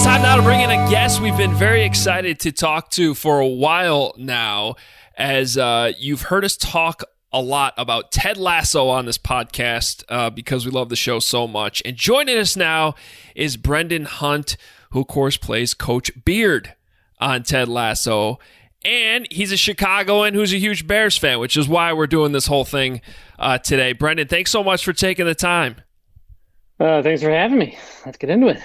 It's time now to bring in a guest we've been very excited to talk to for a while now, as you've heard us talk a lot about Ted Lasso on this podcast because we love the show so much. And joining us now is Brendan Hunt, who of course plays Coach Beard on Ted Lasso. And he's a Chicagoan who's a huge Bears fan, which is why we're doing this whole thing today. Brendan, thanks so much for taking the time. Thanks for having me. Let's get into it.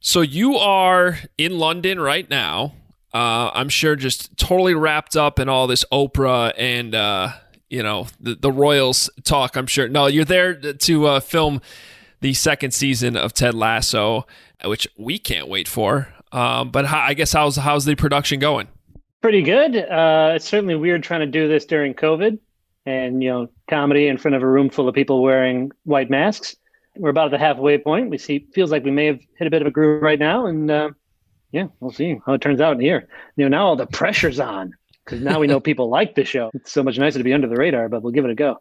So you are in London right now. I'm sure just totally wrapped up in all this Oprah and, the Royals talk, I'm sure. No, you're there to film the second season of Ted Lasso, which we can't wait for. But I guess how's the production going? Pretty good. It's certainly weird trying to do this during COVID and, comedy in front of a room full of people wearing white masks. We're about at the halfway point. Feels like we may have hit a bit of a groove right now. And we'll see how it turns out in here. Now all the pressure's on because now we know people like the show. It's so much nicer to be under the radar, but we'll give it a go.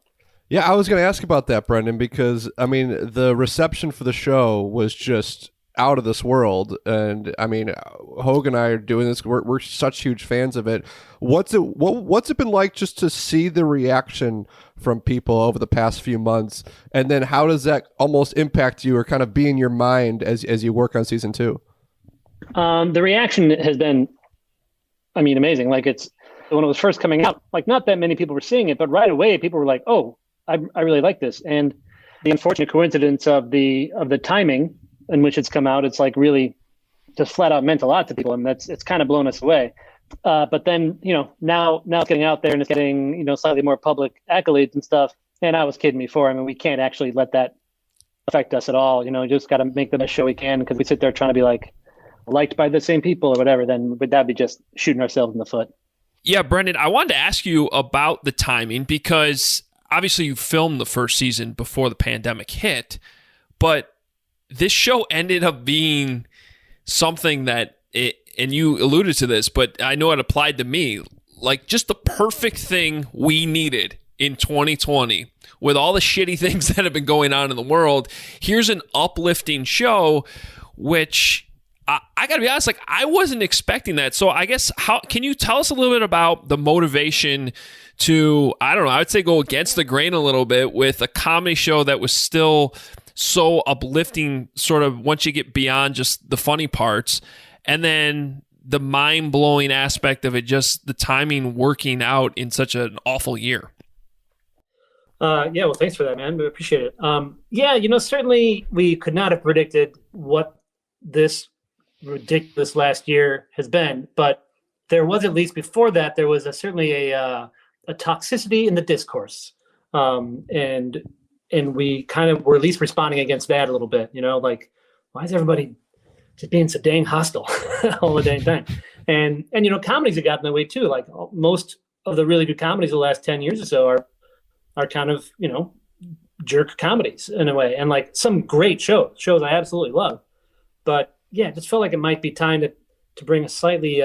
Yeah, I was going to ask about that, Brendan, because, the reception for the show was just out of this world. And, Hoge and I are doing this. We're such huge fans of it. What's it been like just to see the reaction from people over the past few months? And then how does that almost impact you or kind of be in your mind as you work on season 2? The reaction has been, amazing. Like when it was first coming out, like not that many people were seeing it, but right away people were like, oh, I really like this. And the unfortunate coincidence of the timing in which it's come out, it's like really just flat out meant a lot to people. And it's kind of blown us away. But then, now it's getting out there and it's getting, slightly more public accolades and stuff. And I was kidding before. We can't actually let that affect us at all. Just got to make the best show we can, because we sit there trying to be liked by the same people or whatever, then that'd be just shooting ourselves in the foot. Yeah, Brendan, I wanted to ask you about the timing, because obviously you filmed the first season before the pandemic hit, but this show ended up being something that and you alluded to this, but I know it applied to me, like just the perfect thing we needed in 2020 with all the shitty things that have been going on in the world. Here's an uplifting show, which I got to be honest, I wasn't expecting that. So I guess can you tell us a little bit about the motivation to, I don't know, I would say go against the grain a little bit with a comedy show that was still so uplifting, sort of once you get beyond just the funny parts, and then the mind-blowing aspect of it, just the timing working out in such an awful year. Well, thanks for that, man. We appreciate it. Certainly we could not have predicted what this ridiculous last year has been, but there was, at least before that, there was certainly a toxicity in the discourse, and we kind of were at least responding against that a little bit. Why is everybody just being so dang hostile all the dang time? And comedies have gotten that way too. Like most of the really good comedies of the last 10 years or so are kind of jerk comedies in a way, and like some great shows I absolutely love, but it just felt like it might be time to bring a slightly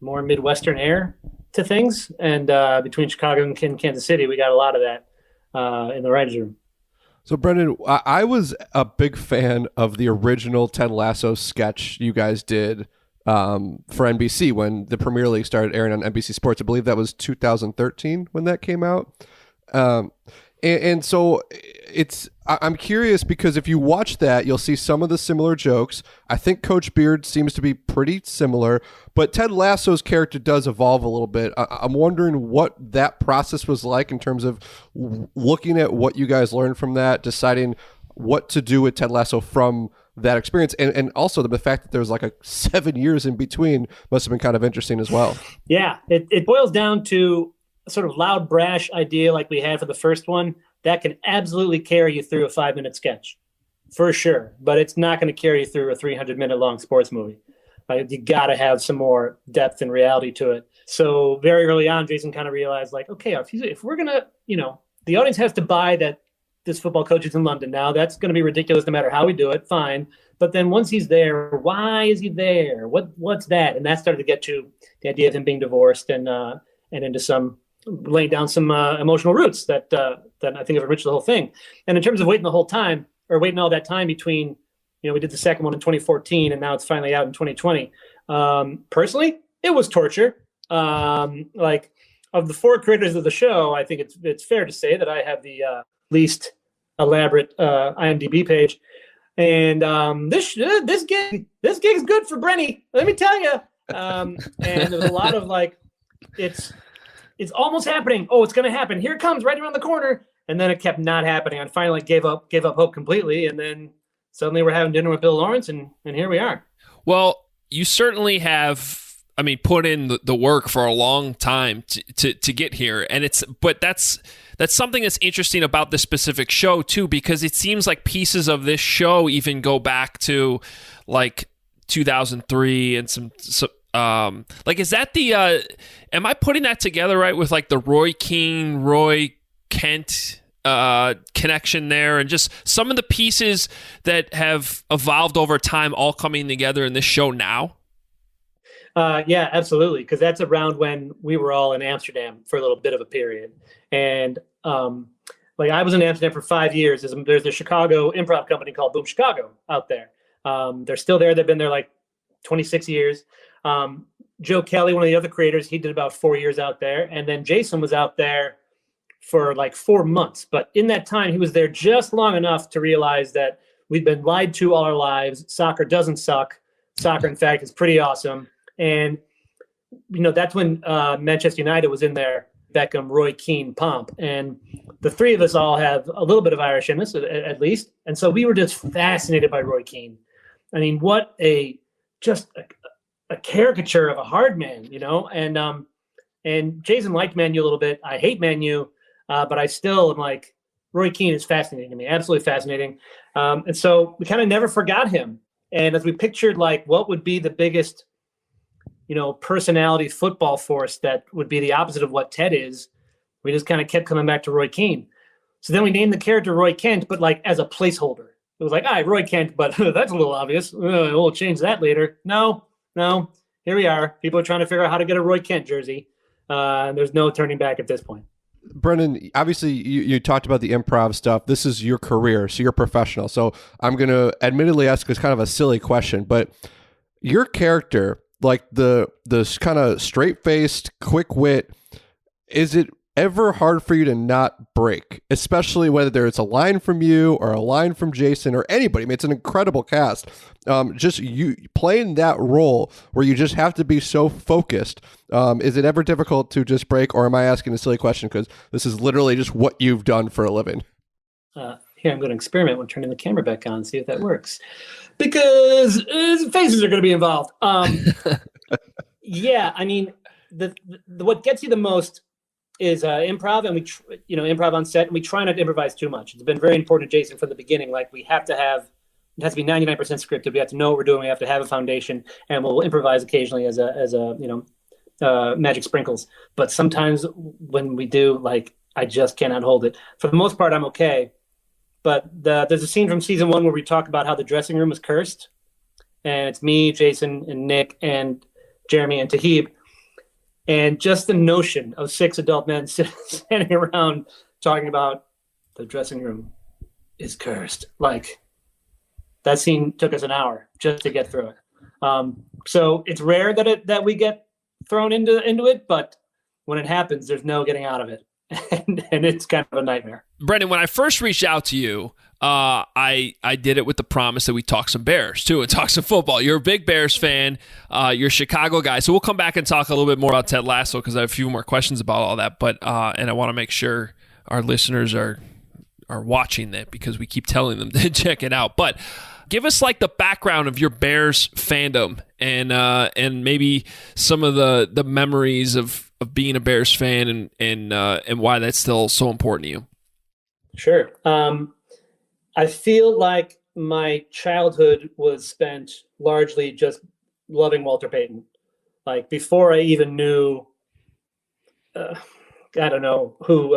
more Midwestern air to things. And between Chicago and Kansas City, we got a lot of that in the writers' room. So, Brendan, I was a big fan of the original Ted Lasso sketch you guys did for NBC when the Premier League started airing on NBC Sports. I believe that was 2013 when that came out. And so I'm curious, because if you watch that, you'll see some of the similar jokes. I think Coach Beard seems to be pretty similar, but Ted Lasso's character does evolve a little bit. I'm wondering what that process was like in terms of looking at what you guys learned from that, deciding what to do with Ted Lasso from that experience. And also the fact that there's 7 years in between must have been kind of interesting as well. Yeah, it boils down to a sort of loud, brash idea like we had for the first one. That can absolutely carry you through a 5-minute sketch, for sure. But it's not going to carry you through a 300-minute long sports movie. You got to have some more depth and reality to it. So very early on, Jason kind of realized, okay, if we're going to, the audience has to buy that this football coach is in London now. That's going to be ridiculous no matter how we do it. Fine. But then once he's there, why is he there? What's that? And that started to get to the idea of him being divorced and into some laying down some emotional roots that I think have enriched the whole thing. And in terms of waiting all that time between we did the second one in 2014, and now it's finally out in 2020. Personally, it was torture. Like, of the 4 creators of the show, I think it's fair to say that I have the least elaborate IMDb page. And this gig is good for Brenny, let me tell you. And there was a lot of like, it's almost happening. Oh, it's going to happen. Here it comes, right around the corner. And then it kept not happening. I finally gave up hope completely. And then suddenly we're having dinner with Bill Lawrence, and here we are. Well, you certainly have, put in the work for a long time to get here. And that's something that's interesting about this specific show too, because it seems like pieces of this show even go back to like 2003 and some like, is that the, am I putting that together right with like the Roy Keane, Roy Kent connection there, and just some of the pieces that have evolved over time all coming together in this show now? Yeah, absolutely. Because that's around when we were all in Amsterdam for a little bit of a period. And like, I was in Amsterdam for 5 years. There's a Chicago improv company called Boom Chicago out there. They're still there. They've been there like 26 years. Joe Kelly, one of the other creators, he did about 4 years out there. And then Jason was out there for like 4 months. But in that time, he was there just long enough to realize that we've been lied to all our lives. Soccer doesn't suck. Soccer, in fact, is pretty awesome. And, that's when Manchester United was in their Beckham, Roy Keane pomp. And the 3 of us all have a little bit of Irish in us, at least. And so we were just fascinated by Roy Keane. I mean, what just a caricature of a hard man, and Jason liked Man U a little bit. I hate Man U, but I still am like, Roy Keane is fascinating to me, absolutely fascinating. And so we kind of never forgot him. And as we pictured, like, what would be the biggest, personality football force that would be the opposite of what Ted is, we just kind of kept coming back to Roy Keane. So then we named the character Roy Kent, but like as a placeholder. It was like, all right, Roy Kent, but that's a little obvious. We'll change that later. No, here we are. People are trying to figure out how to get a Roy Kent jersey. There's no turning back at this point. Brendan, obviously you talked about the improv stuff. This is your career, so you're a professional. So I'm going to admittedly ask this kind of a silly question, but your character, like the kind of straight-faced, quick wit, is it ever hard for you to not break, especially whether it's a line from you or a line from Jason or anybody? I mean, it's an incredible cast. Just you playing that role where you just have to be so focused. Is it ever difficult to just break, or am I asking a silly question because this is literally just what you've done for a living? Here, I'm going to experiment with turning the camera back on, see if that works, because faces are going to be involved. Yeah, I mean, the what gets you the most is improv, and we improv on set, and we try not to improvise too much. It's been very important to Jason from the beginning. Like, it has to be 99% scripted. We have to know what we're doing. We have to have a foundation, and we'll improvise occasionally as magic sprinkles. But sometimes when we do, like, I just cannot hold it. For the most part, I'm okay. But there's a scene from season 1 where we talk about how the dressing room is cursed, and it's me, Jason, and Nick, and Jeremy, and Tahib. And just the notion of 6 adult men standing around talking about the dressing room is cursed. Like, that scene took us an hour just to get through it. So it's rare that we get thrown into it, but when it happens, there's no getting out of it. And it's kind of a nightmare. Brendan, when I first reached out to you, I did it with the promise that we talk some Bears too and talk some football. You're a big Bears fan. You're a Chicago guy. So we'll come back and talk a little bit more about Ted Lasso because I have a few more questions about all that. But and I want to make sure our listeners are watching that because we keep telling them to check it out. But give us like the background of your Bears fandom and maybe some of the memories of being a Bears fan and why that's still so important to you. Sure. I feel like my childhood was spent largely just loving Walter Payton. Like, before I even knew, I don't know who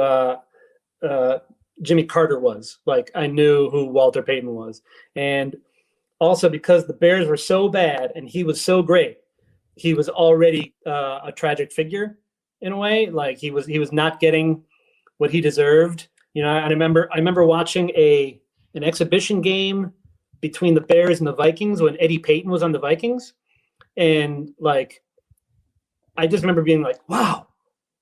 Jimmy Carter was. Like, I knew who Walter Payton was. And also because the Bears were so bad and he was so great, he was already a tragic figure in a way. Like, he was not getting what he deserved. I remember watching an exhibition game between the Bears and the Vikings when Eddie Payton was on the Vikings. And like, I just remember being like, wow,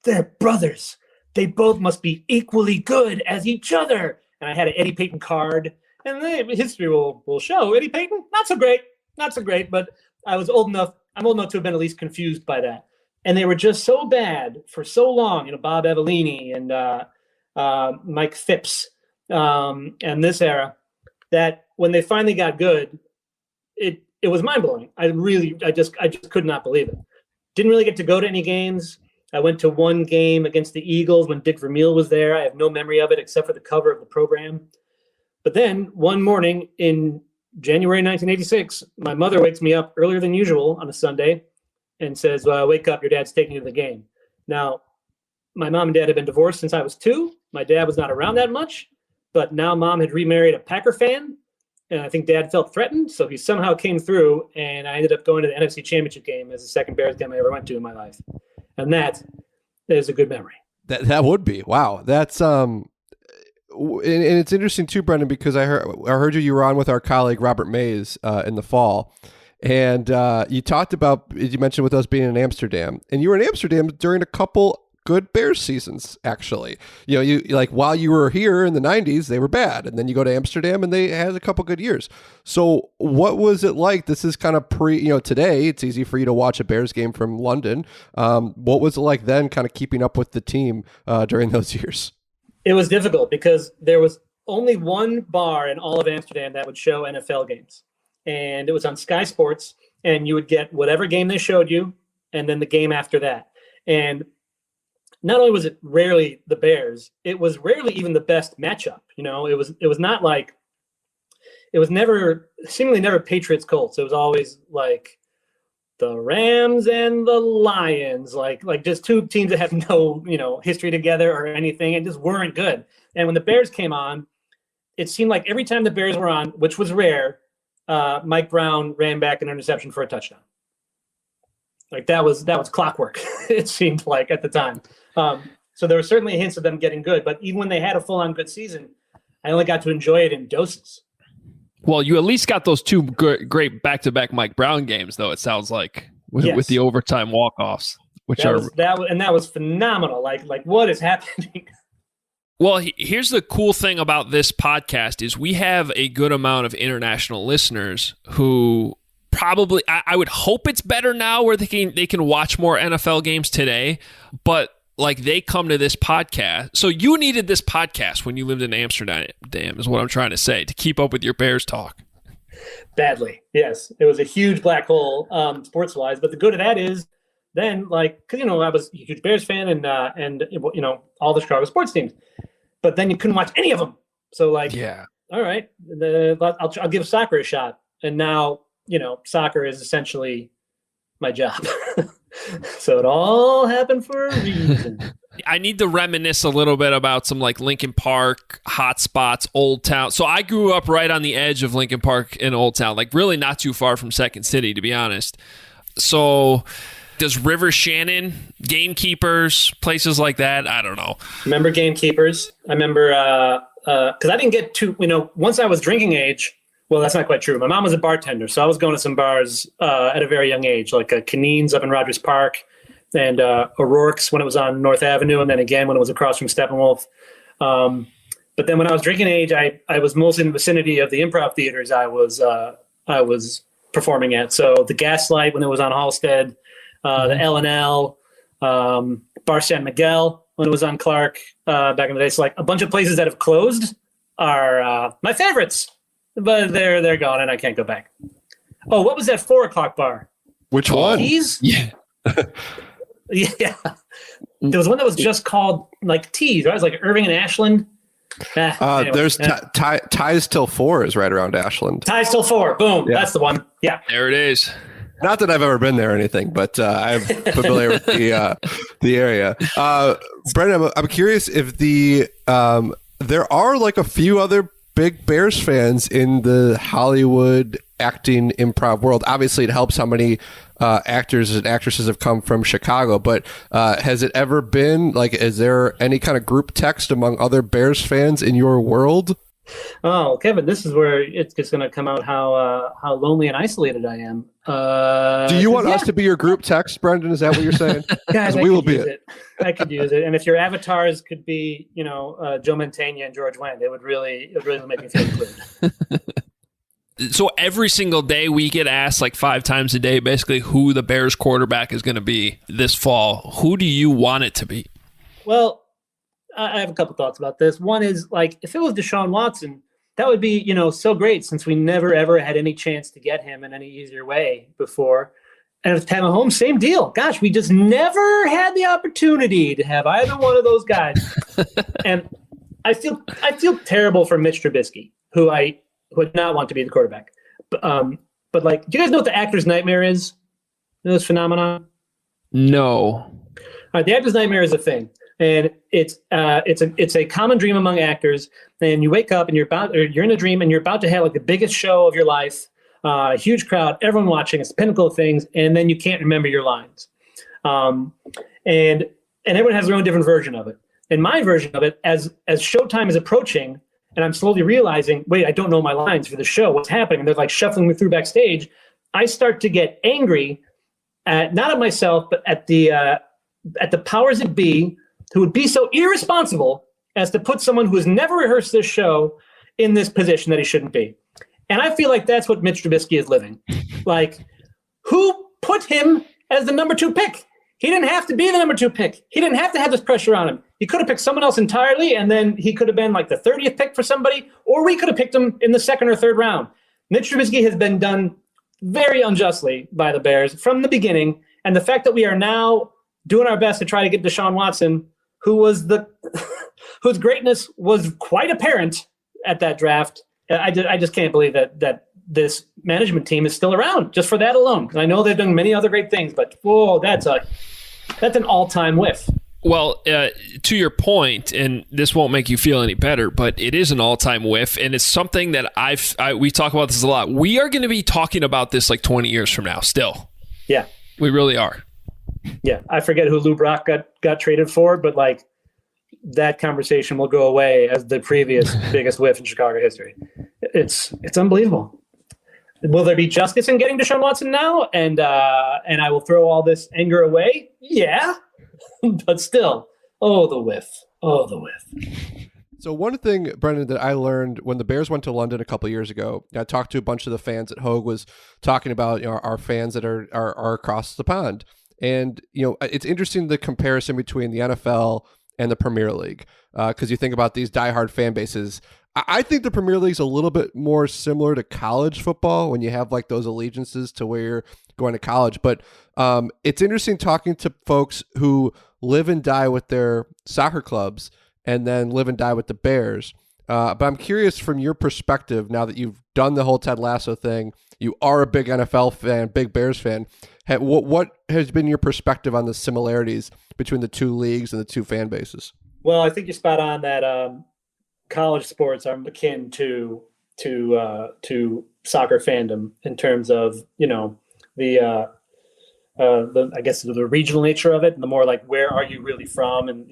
they're brothers. They both must be equally good as each other. And I had an Eddie Payton card, and history will show Eddie Payton, not so great, but I'm old enough to have been at least confused by that. And they were just so bad for so long, Bob Evellini and Mike Phipps and this era, that when they finally got good, it was mind-blowing. I just could not believe it. Didn't really get to go to any games. I went to one game against the Eagles when Dick Vermeil was there. I have no memory of it except for the cover of the program. But then one morning in January 1986, my mother wakes me up earlier than usual on a Sunday and says, wake up, your dad's taking you to the game. Now, my mom and dad had been divorced since I was 2. My dad was not around that much, but now mom had remarried a Packer fan, and I think dad felt threatened, so he somehow came through, and I ended up going to the NFC Championship game as the second Bears game I ever went to in my life. And that is a good memory. That would be. Wow. That's and it's interesting too, Brendan, because I heard you were on with our colleague Robert Mays in the fall. And you talked about, you mentioned with us being in Amsterdam, and you were in Amsterdam during a couple good Bears seasons, actually. You like, while you were here in the 90s, they were bad. And then you go to Amsterdam and they had a couple good years. So what was it like? This is kind of today it's easy for you to watch a Bears game from London. What was it like then, kind of keeping up with the team during those years? It was difficult because there was only one bar in all of Amsterdam that would show NFL games. And it was on Sky Sports, and you would get whatever game they showed you, and then the game after that. And not only was it rarely the Bears, it was rarely even the best matchup. It was not like, it was seemingly never Patriots Colts. It was always like the Rams and the Lions, like just two teams that had no, history together or anything, and just weren't good. And when the Bears came on, it seemed like every time the Bears were on, which was rare, Mike Brown ran back an interception for a touchdown. Like that was clockwork. It seemed like at the time. So there were certainly hints of them getting good, but even when they had a full-on good season, I only got to enjoy it in doses. Well, you at least got those 2 great back-to-back Mike Brown games, though. It sounds like with the overtime walk-offs, which that was phenomenal. Like what is happening? Well, here's the cool thing about this podcast is we have a good amount of international listeners who probably, I would hope it's better now where they can watch more NFL games today, but like they come to this podcast. So you needed this podcast when you lived in Amsterdam, is what I'm trying to say, to keep up with your Bears talk. Badly, yes. It was a huge black hole sports-wise, but the good of that is then, like, because, I was a huge Bears fan and all the Chicago sports teams, but then you couldn't watch any of them. So like, yeah, all right, I'll give soccer a shot. And now, soccer is essentially my job. So it all happened for a reason. I need to reminisce a little bit about some like Lincoln Park hot spots, Old Town. So I grew up right on the edge of Lincoln Park and Old Town, like really not too far from Second City, to be honest. So does River Shannon, Gamekeepers, places like that? I don't know. Remember Gamekeepers? I remember because I didn't get to, once I was drinking age. Well, that's not quite true. My mom was a bartender, so I was going to some bars at a very young age, like Canines up in Rogers Park and O'Rourke's when it was on North Avenue, and then again when it was across from Steppenwolf. But then when I was drinking age, I was mostly in the vicinity of the improv theaters I was performing at. So the Gaslight when it was on Halstead, the L&L, Bar San Miguel when it was on Clark back in the day. So like a bunch of places that have closed are my favorites. But they're gone, and I can't go back. Oh, what was that 4:00 bar? Which one? Tees? Yeah. Yeah. There was one that was just called like Tees, right? It was like Irving and Ashland. Anyway, there's Ties Till 4 is right around Ashland. Ties Till 4. Boom. Yeah. That's the one. Yeah. There it is. Not that I've ever been there or anything, but I'm familiar with the area. Brendan, I'm curious if there are like a few other big Bears fans in the Hollywood acting improv world. Obviously, it helps how many actors and actresses have come from Chicago, but has it ever been, like, is there any kind of group text among other Bears fans in your world? Oh, Kevin, this is where it's just going to come out how lonely and isolated I am. Do you want us to be your group text, Brendan? Is that what you're saying? Guys, we will be it. I could use it. And if your avatars could be, Joe Mantegna and George Wendt, it would really make me feel included. So every single day we get asked like 5 times a day, basically, who the Bears quarterback is going to be this fall. Who do you want it to be? Well, I have a couple thoughts about this. One is, like, if it was Deshaun Watson, that would be, so great, since we never, ever had any chance to get him in any easier way before. And with Pat Mahomes, same deal. Gosh, we just never had the opportunity to have either one of those guys. And I feel terrible for Mitch Trubisky, who I would not want to be the quarterback. But like, do you guys know what the actor's nightmare is? You know this phenomenon? No. All right, the actor's nightmare is a thing. And it's a common dream among actors. And you wake up and you're in a dream and you're about to have like the biggest show of your life, huge crowd, everyone watching, it's the pinnacle of things, and then you can't remember your lines. And everyone has their own different version of it. And my version of it, as showtime is approaching, and I'm slowly realizing, wait, I don't know my lines for the show. What's happening? And they're like shuffling me through backstage. I start to get angry not at myself, but at the powers that be, who would be so irresponsible as to put someone who has never rehearsed this show in this position that he shouldn't be. And I feel like that's what Mitch Trubisky is living. Like, who put him as the number 2 pick? He didn't have to be the number 2 pick. He didn't have to have this pressure on him. He could have picked someone else entirely, and then he could have been like the 30th pick for somebody, or we could have picked him in the 2nd or 3rd round. Mitch Trubisky has been done very unjustly by the Bears from the beginning, and the fact that we are now doing our best to try to get Deshaun Watson, whose greatness was quite apparent at that draft. I just can't believe that this management team is still around just for that alone. Because I know they've done many other great things, but that's an all-time whiff. Well, to your point, and this won't make you feel any better, but it is an all-time whiff, and it's something that we talk about this a lot. We are going to be talking about this like 20 years from now still. Yeah. We really are. Yeah, I forget who Lou Brock got traded for, but like that conversation will go away as the previous biggest whiff in Chicago history. It's unbelievable. Will there be justice in getting Deshaun Watson now? And I will throw all this anger away? Yeah, but still, the whiff. So one thing, Brendan, that I learned when the Bears went to London a couple of years ago, I talked to a bunch of the fans at Hoge, was talking about our fans that are across the pond. And, it's interesting the comparison between the NFL and the Premier League, because you think about these diehard fan bases. I think the Premier League is a little bit more similar to college football when you have like those allegiances to where you're going to college. But it's interesting talking to folks who live and die with their soccer clubs and then live and die with the Bears. But I'm curious from your perspective, now that you've done the whole Ted Lasso thing, you are a big NFL fan, big Bears fan. What has been your perspective on the similarities between the two leagues and the two fan bases? Well, I think you're spot on that college sports are akin to soccer fandom in terms of the I guess the regional nature of it, and the more like where are you really from, and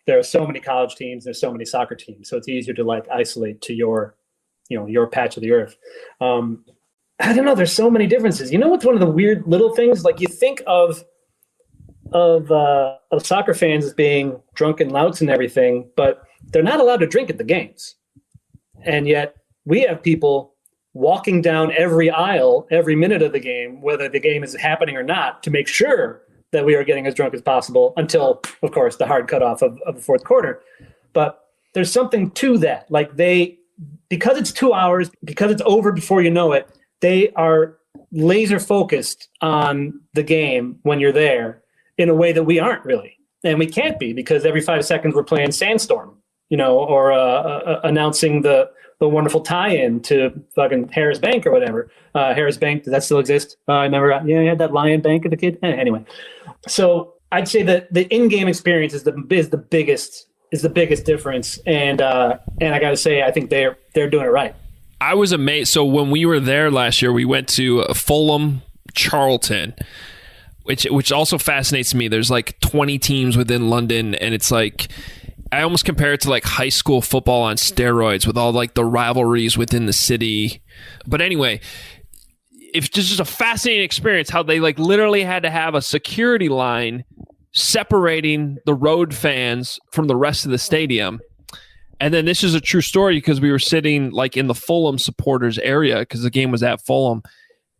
there are so many college teams, there's so many soccer teams, so it's easier to like isolate to your patch of the earth. I don't know. There's so many differences. What's one of the weird little things? Like you think of soccer fans as being drunken louts and everything, but they're not allowed to drink at the games. And yet we have people walking down every aisle every minute of the game, whether the game is happening or not, to make sure that we are getting as drunk as possible until, of course, the hard cutoff of the 4th quarter. But there's something to that. Like because it's 2 hours, because it's over before you know it, they are laser focused on the game when you're there in a way that we aren't really. And we can't be, because every 5 seconds we're playing Sandstorm, or announcing the wonderful tie-in to fucking Harris Bank or whatever. Harris Bank, does that still exist? I remember, I had that Lion Bank as a kid. Anyway, so I'd say that the in-game experience is the biggest difference. And I got to say, I think they're doing it right. I was amazed. So when we were there last year, we went to Fulham, Charlton, which also fascinates me. There's like 20 teams within London, and it's like I almost compare it to like high school football on steroids with all like the rivalries within the city. But anyway, it's just a fascinating experience how they like literally had to have a security line separating the road fans from the rest of the stadium. And then this is a true story because we were sitting like in the Fulham supporters area because the game was at Fulham.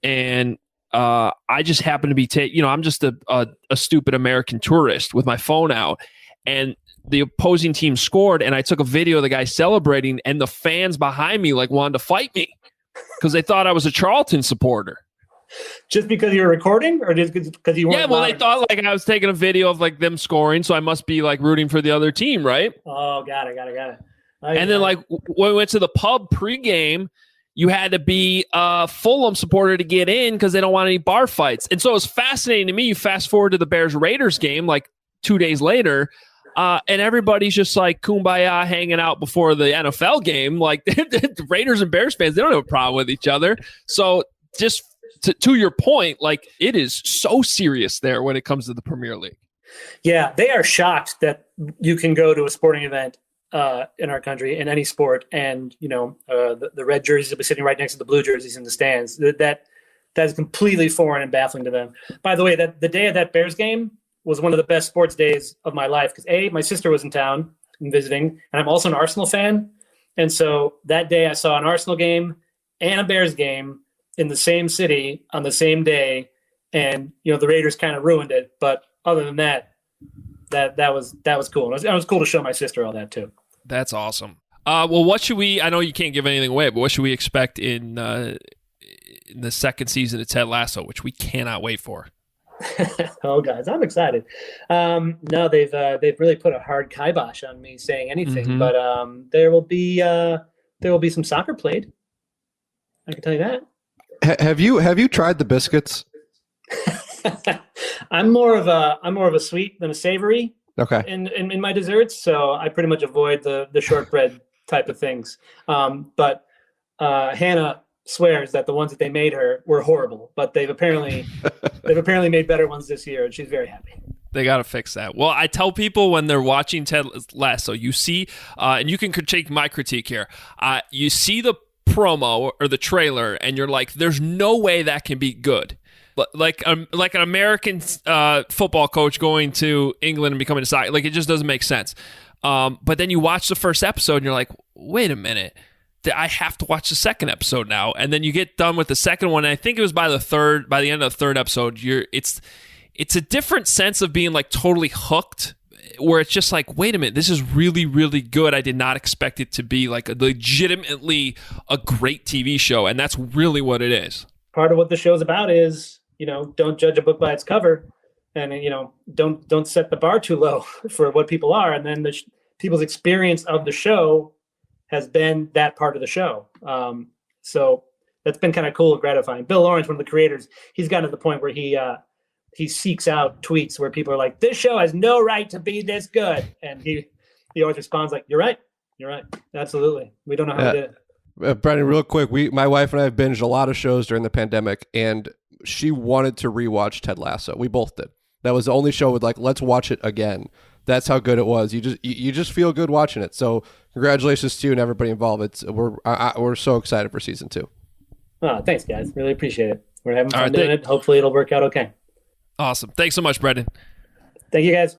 And I just happened to be I'm just a stupid American tourist with my phone out. And the opposing team scored, and I took a video of the guy celebrating, and the fans behind me like wanted to fight me because they thought I was a Charlton supporter. Just because you were recording, or just because you weren't? Yeah, well, they thought like I was taking a video of like them scoring, so I must be like rooting for the other team, right? Oh, got it. And then like when we went to the pub pregame, you had to be a Fulham supporter to get in because they don't want any bar fights. And so it was fascinating to me. You fast forward to the Bears-Raiders game like 2 days later, and everybody's just like kumbaya hanging out before the NFL game. Like the Raiders and Bears fans, they don't have a problem with each other. So just to your point, like it is so serious there when it comes to the Premier League. Yeah, they are shocked that you can go to a sporting event in our country in any sport, and the red jerseys will be sitting right next to the blue jerseys in the stands. That is completely foreign and baffling to them. By the way, that the day of that Bears game was one of the best sports days of my life because my sister was in town and visiting, and I'm also an Arsenal fan. And so that day I saw an Arsenal game and a Bears game in the same city on the same day. And, the Raiders kind of ruined it. But other than that was cool. It was cool to show my sister all that too. That's awesome. Well, what should I know you can't give anything away, but what should we expect in the second season of Ted Lasso, which we cannot wait for? Oh, guys, I'm excited. No, they've really put a hard kibosh on me saying anything, but there will be some soccer played. I can tell you that. Have you tried the biscuits? I'm more of a sweet than a savory. Okay. In my desserts, so I pretty much avoid the shortbread type of things. But Hannah swears that the ones that they made her were horrible, but they've apparently made better ones this year, and she's very happy. They got to fix that. Well, I tell people when they're watching Ted Lasso, you see, and you can critique my critique here. You see the promo or the trailer, and you're like, "There's no way that can be good." Like an American football coach going to England and becoming a soccer, like it just doesn't make sense. But then you watch the first episode, and you're like, "Wait a minute." I have to watch the second episode now. And then you get done with the second one. And I think it was by the end of the third episode, it's a different sense of being like totally hooked, where it's just like, wait a minute, this is really, really good. I did not expect it to be like legitimately a great TV show. And that's really what it is. Part of what the show's about is, don't judge a book by its cover, and, don't set the bar too low for what people are. And then people's experience of the show has been that part of the show. So that's been kind of cool and gratifying. Bill Lawrence, one of the creators, he's gotten to the point where he seeks out tweets where people are like, "This show has no right to be this good." And he always responds like, You're right. Absolutely. We don't know how we did it. Brendan, real quick, my wife and I have binged a lot of shows during the pandemic, and she wanted to rewatch Ted Lasso. We both did. That was the only show with like, let's watch it again. That's how good it was. You just feel good watching it. So congratulations to you and everybody involved. We're so excited for season 2. Oh, thanks, guys. Really appreciate it. We're having fun doing it. Hopefully it'll work out okay. Awesome. Thanks so much, Brendan. Thank you, guys.